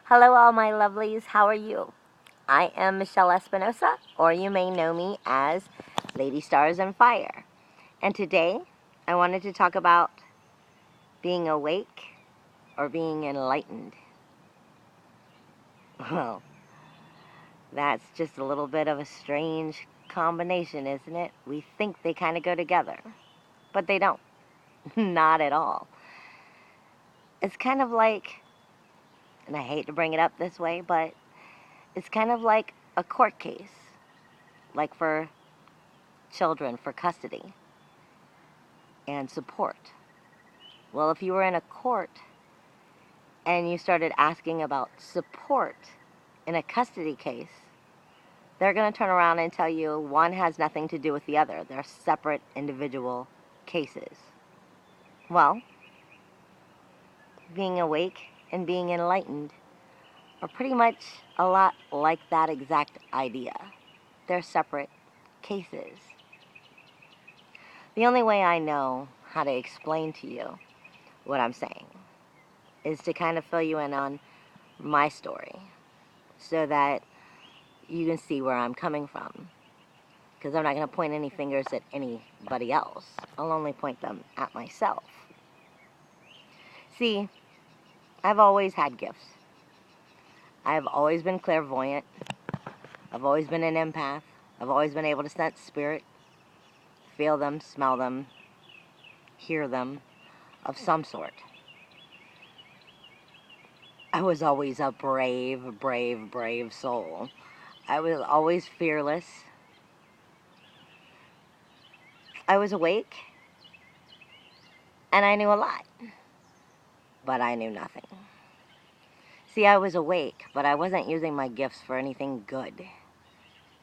Hello, all my lovelies. How are you? I am Michelle Espinosa, or you may know me as Lady Stars and Fire. And today, I wanted to talk about being awake or being enlightened. Well, that's just a little bit of a strange combination, isn't it? We think they kind of go together, but they don't. Not at all. It's kind of like, and I hate to bring it up this way, but it's kind of like a court case, like for children, for custody and support. Well, if you were in a court and you started asking about support in a custody case, they're going to turn around and tell you one has nothing to do with the other. They're separate individual cases. Well, being awake and being enlightened are pretty much a lot like that exact idea. They're separate cases. The only way I know how to explain to you what I'm saying is to kind of fill you in on my story so that you can see where I'm coming from. Because I'm not going to point any fingers at anybody else. I'll only point them at myself. See, I've always had gifts. I've always been clairvoyant. I've always been an empath. I've always been able to sense spirit, feel them, smell them, hear them of some sort. I was always a brave, brave, brave soul. I was always fearless. I was awake, and I knew a lot, but I knew nothing. See, I was awake, but I wasn't using my gifts for anything good.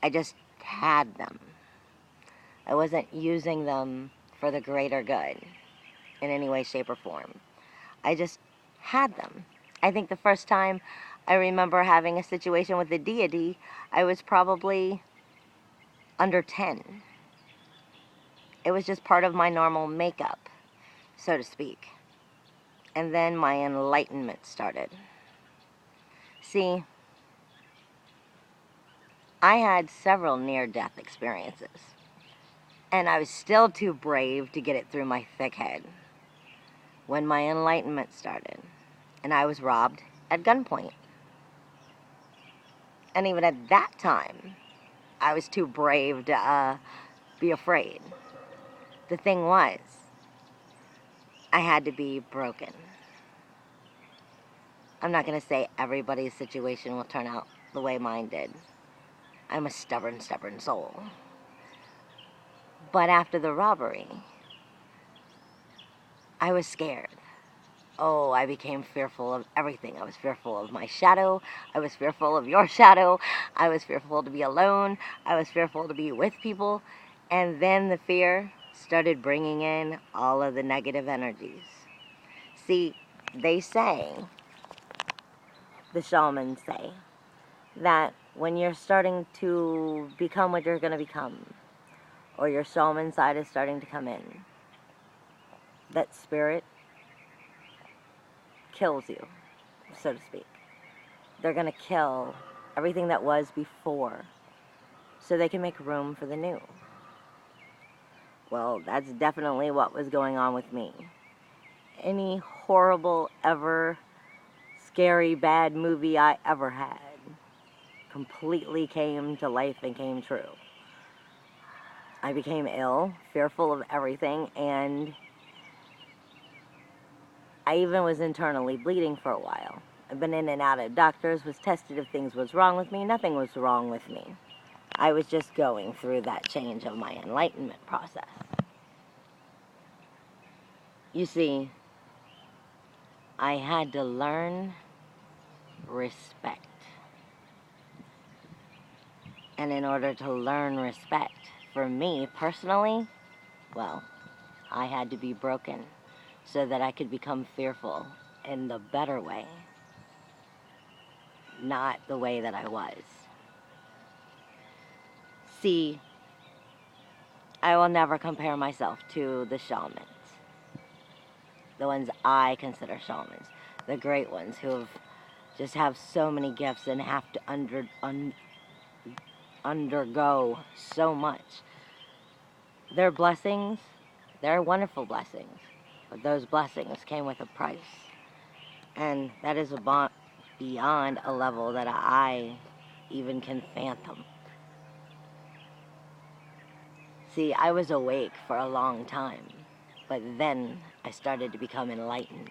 I just had them. I wasn't using them for the greater good in any way, shape, or form. I just had them. I think the first time I remember having a situation with the deity, I was probably under 10. It was just part of my normal makeup, so to speak. And then my enlightenment started. See, I had several near-death experiences, and I was still too brave to get it through my thick head when my enlightenment started, and I was robbed at gunpoint. And even at that time, I was too brave to be afraid. The thing was, I had to be broken. I'm not going to say everybody's situation will turn out the way mine did. I'm a stubborn, stubborn soul. But after the robbery, I was scared. Oh, I became fearful of everything. I was fearful of my shadow. I was fearful of your shadow. I was fearful to be alone. I was fearful to be with people. And then the fear started bringing in all of the negative energies. See, they say, the shamans say, that when you're starting to become what you're going to become, or your shaman side is starting to come in, that spirit kills you, so to speak. They're going to kill everything that was before so they can make room for the new. Well, that's definitely what was going on with me. Any horrible, ever scary, bad movie I ever had completely came to life and came true. I became ill, fearful of everything, and I even was internally bleeding for a while. I've been in and out of doctors, was tested if things was wrong with me. Nothing was wrong with me. I was just going through that change of my enlightenment process. You see, I had to learn respect. And in order to learn respect, for me personally, well, I had to be broken so that I could become fearful in the better way, not the way that I was. See, I will never compare myself to the shamans, the ones I consider shamans, the great ones who have just have so many gifts and have to undergo so much. Their blessings, they're wonderful blessings, but those blessings came with a price. And that is beyond a level that I even can fathom. See, I was awake for a long time, but then I started to become enlightened.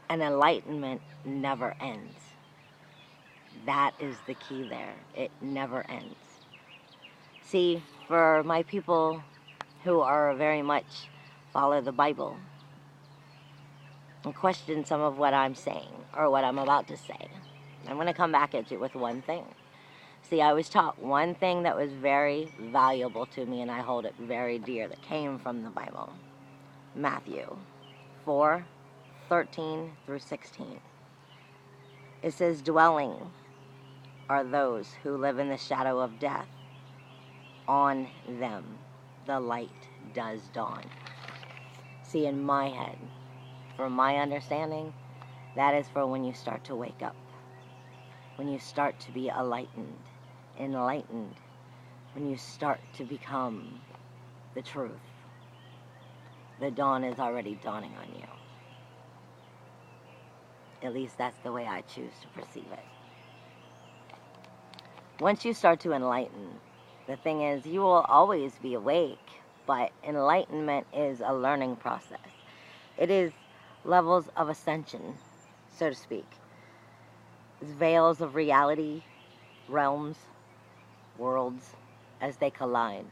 And enlightenment never ends. That is the key there. It never ends. See, for my people who are very much follow the Bible and question some of what I'm saying or what I'm about to say, I'm going to come back at you with one thing. See, I was taught one thing that was very valuable to me, and I hold it very dear, that came from the Bible. Matthew 4:13 through 16. It says, dwelling are those who live in the shadow of death. On them the light does dawn. See, in my head, from my understanding, that is for when you start to wake up. When you start to be enlightened, when you start to become the truth. The dawn is already dawning on you. At least that's the way I choose to perceive it. Once you start to enlighten, the thing is, you will always be awake, but enlightenment is a learning process. It is levels of ascension, so to speak. It's veils of reality, realms, worlds, as they collide.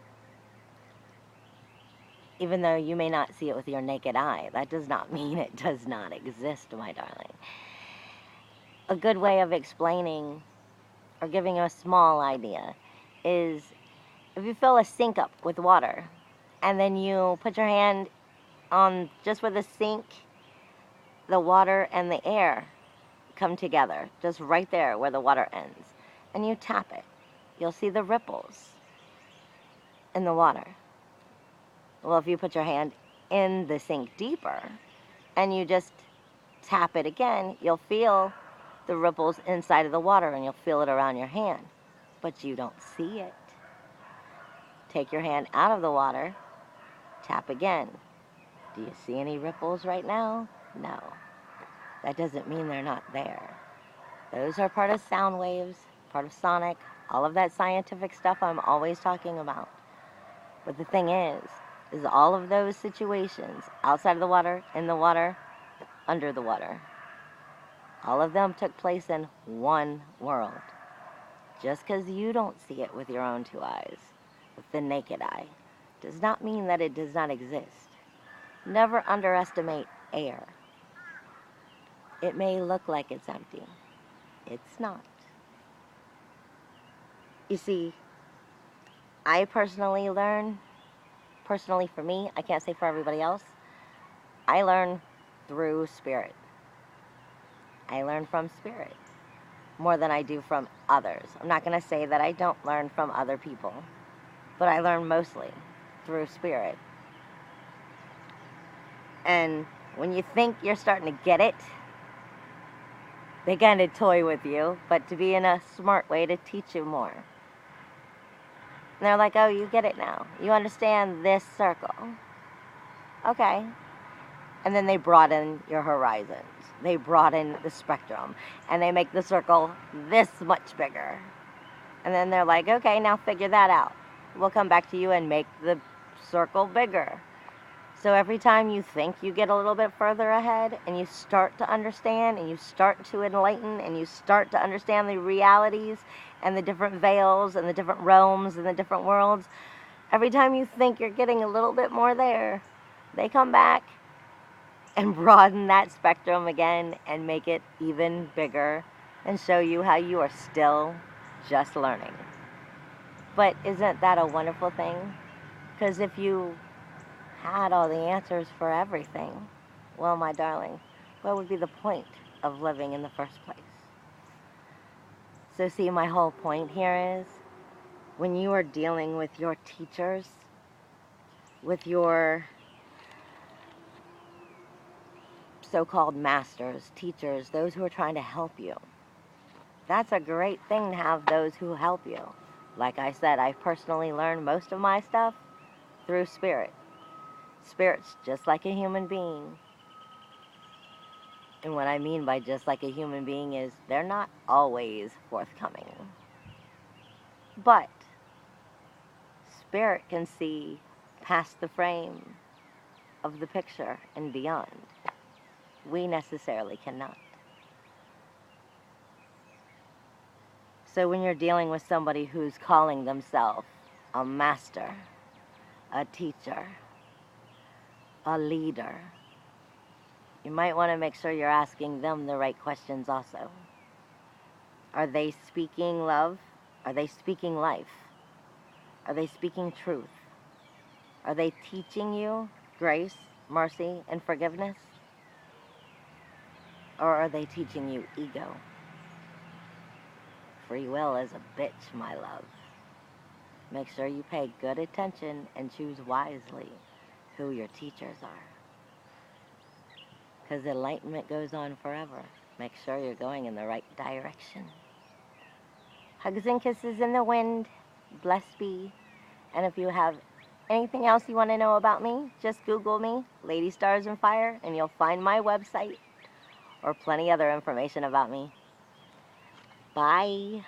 Even though you may not see it with your naked eye, that does not mean it does not exist, my darling. A good way of explaining or giving you a small idea is if you fill a sink up with water and then you put your hand on just where the sink, the water and the air come together, just right there where the water ends, and you tap it, you'll see the ripples in the water. Well, if you put your hand in the sink deeper and you just tap it again, you'll feel the ripples inside of the water and you'll feel it around your hand, but you don't see it. Take your hand out of the water, tap again. Do you see any ripples right now? No. That doesn't mean they're not there. Those are part of sound waves, part of sonic, all of that scientific stuff I'm always talking about. But the thing is all of those situations, outside of the water, in the water, under the water, all of them took place in one world. Just because you don't see it with your own two eyes, with the naked eye, does not mean that it does not exist. Never underestimate air. It may look like it's empty. It's not. You see, I personally learn, for me, I can't say for everybody else, I learn through spirit. I learn from spirit more than I do from others. I'm not going to say that I don't learn from other people, but I learn mostly through spirit. And when you think you're starting to get it, they kind of toy with you, but to be in a smart way to teach you more. And they're like, oh, you get it now. You understand this circle. Okay. And then they broaden your horizons. They broaden the spectrum. And they make the circle this much bigger. And then they're like, okay, now figure that out. We'll come back to you and make the circle bigger. So every time you think you get a little bit further ahead and you start to understand and you start to enlighten and you start to understand the realities and the different veils and the different realms and the different worlds, every time you think you're getting a little bit more there, they come back and broaden that spectrum again and make it even bigger and show you how you are still just learning. But isn't that a wonderful thing? Because if you had all the answers for everything, well, my darling, what would be the point of living in the first place? So see, my whole point here is when you are dealing with your teachers, with your so-called masters, teachers, those who are trying to help you. That's a great thing to have those who help you. Like I said, I personally learned most of my stuff through spirit. Spirit's just like a human being. And what I mean by just like a human being is they're not always forthcoming. But spirit can see past the frame of the picture and beyond. We necessarily cannot. So when you're dealing with somebody who's calling themselves a master, a teacher, a leader, you might want to make sure you're asking them the right questions also. Are they speaking love? Are they speaking life? Are they speaking truth? Are they teaching you grace, mercy, and forgiveness? Or are they teaching you ego? Free will is a bitch, my love. Make sure you pay good attention and choose wisely who your teachers are. Because enlightenment goes on forever. Make sure you're going in the right direction. Hugs and kisses in the wind. Blessed be. And if you have anything else you want to know about me, just Google me, Lady Stars and Fire, and you'll find my website or plenty other information about me. Bye.